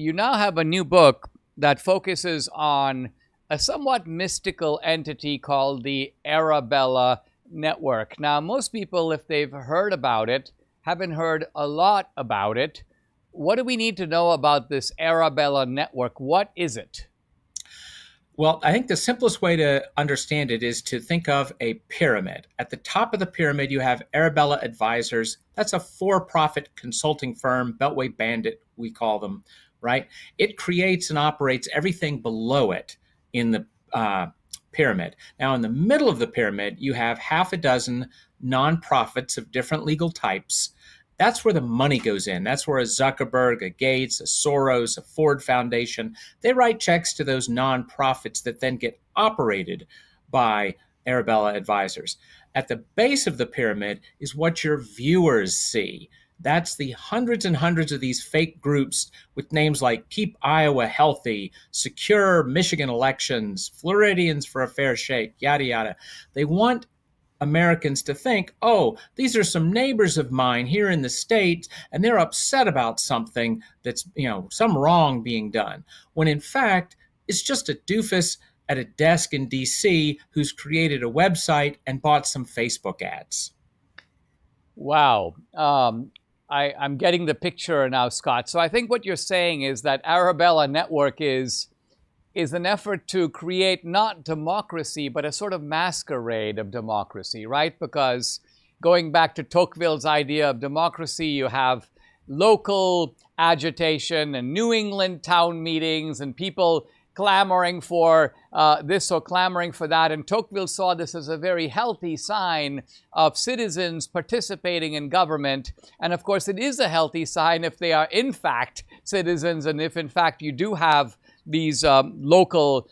you now have a new book that focuses on a somewhat mystical entity called the Arabella Network. Now, most people, if they've heard about it, haven't heard a lot about it. What do we need to know about this Arabella Network? What is it? Well, I think the simplest way to understand it is to think of a pyramid. At the top of the pyramid, you have Arabella Advisors. That's a for-profit consulting firm, Beltway Bandit, we call them, right? It creates and operates everything below it in the pyramid. Now, in the middle of the pyramid, you have half a dozen nonprofits of different legal types. That's where the money goes in. That's where a Zuckerberg, a Gates, a Soros, a Ford Foundation, they write checks to those nonprofits that then get operated by Arabella Advisors. At the base of the pyramid is what your viewers see. That's the hundreds and hundreds of these fake groups with names like Keep Iowa Healthy, Secure Michigan Elections, Floridians for a Fair Shake, yada, yada. They want Americans to think, oh, these are some neighbors of mine here in the States, and they're upset about something that's, some wrong being done. When in fact, it's just a doofus at a desk in DC who's created a website and bought some Facebook ads. Wow. I'm getting the picture now, Scott. So I think what you're saying is that Arabella Network is an effort to create not democracy, but a sort of masquerade of democracy, right? Because going back to Tocqueville's idea of democracy, you have local agitation and New England town meetings and people clamoring for this or clamoring for that. And Tocqueville saw this as a very healthy sign of citizens participating in government. And of course, it is a healthy sign if they are in fact citizens and if in fact you do have these local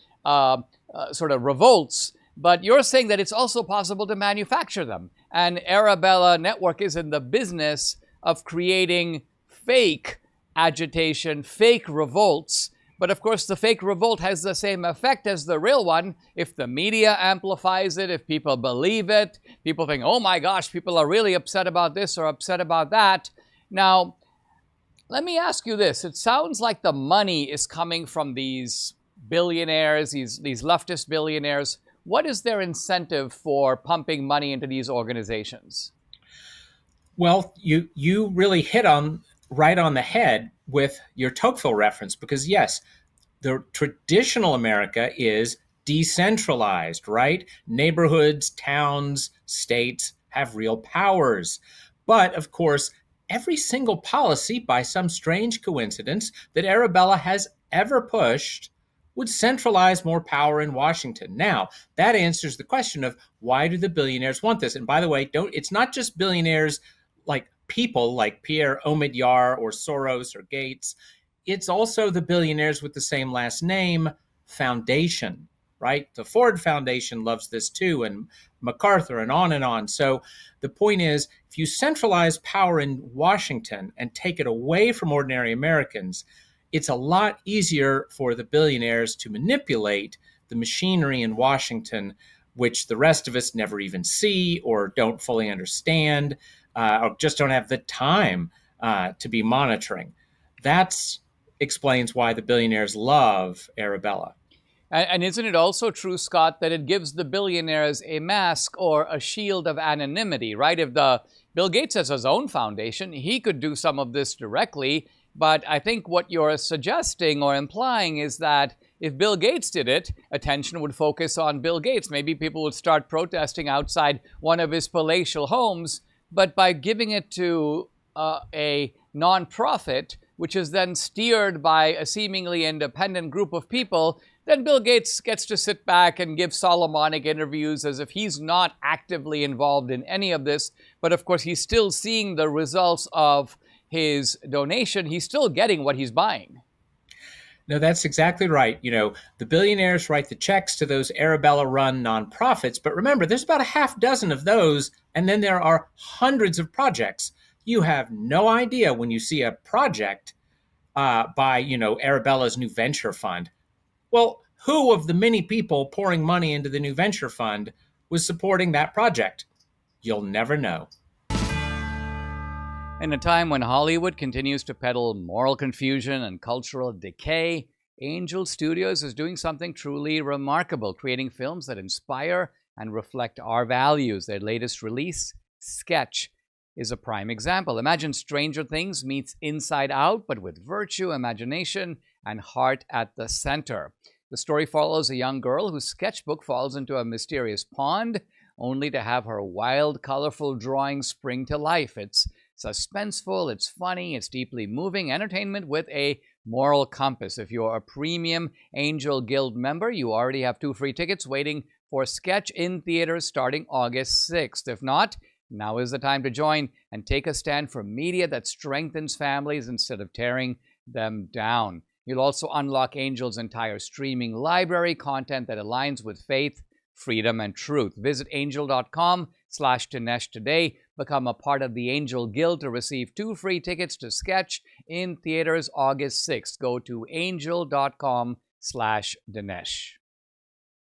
sort of revolts. But you're saying that it's also possible to manufacture them. And Arabella Network is in the business of creating fake agitation, fake revolts. But of course, the fake revolt has the same effect as the real one. If the media amplifies it, if people believe it, people think, oh my gosh, people are really upset about this or upset about that. Now, let me ask you this. It sounds like the money is coming from these billionaires, these leftist billionaires. What is their incentive for pumping money into these organizations? Well, you really hit right on the head with your Tocqueville reference, because yes, the traditional America is decentralized, right? Neighborhoods, towns, states have real powers. But of course, every single policy, by some strange coincidence, that Arabella has ever pushed would centralize more power in Washington. Now, that answers the question of why do the billionaires want this? And by the way, it's not just billionaires like people like Pierre Omidyar or Soros or Gates. It's also the billionaires with the same last name, Foundation, right? The Ford Foundation loves this too, and MacArthur, and on and on. So the point is, if you centralize power in Washington and take it away from ordinary Americans, it's a lot easier for the billionaires to manipulate the machinery in Washington, which the rest of us never even see or don't fully understand, or just don't have the time to be monitoring. That explains why the billionaires love Arabella. And isn't it also true, Scott, that it gives the billionaires a mask or a shield of anonymity, right? If Bill Gates has his own foundation, he could do some of this directly. But I think what you're suggesting or implying is that if Bill Gates did it, attention would focus on Bill Gates. Maybe people would start protesting outside one of his palatial homes. But by giving it to a nonprofit, which is then steered by a seemingly independent group of people, then Bill Gates gets to sit back and give Solomonic interviews as if he's not actively involved in any of this. But of course, he's still seeing the results of his donation. He's still getting what he's buying. No, that's exactly right. The billionaires write the checks to those Arabella-run nonprofits. But remember, there's about a half dozen of those, and then there are hundreds of projects. You have no idea when you see a project by, Arabella's new venture fund. Well, who of the many people pouring money into the new venture fund was supporting that project? You'll never know. In a time when Hollywood continues to peddle moral confusion and cultural decay, Angel Studios is doing something truly remarkable, creating films that inspire and reflect our values. Their latest release, Sketch, is a prime example. Imagine Stranger Things meets Inside Out, but with virtue, imagination, and heart at the center. The story follows a young girl whose sketchbook falls into a mysterious pond, only to have her wild, colorful drawings spring to life. It's suspenseful, it's funny, it's deeply moving, entertainment with a moral compass. If you're a premium Angel Guild member, you already have 2 free tickets waiting for Sketch in theaters starting August 6th. If not, now is the time to join and take a stand for media that strengthens families instead of tearing them down. You'll also unlock Angel's entire streaming library, content that aligns with faith, freedom, and truth. Visit angel.com/Dinesh today. Become a part of the Angel Guild to receive 2 free tickets to Sketch in theaters August 6th. Go to angel.com/Dinesh.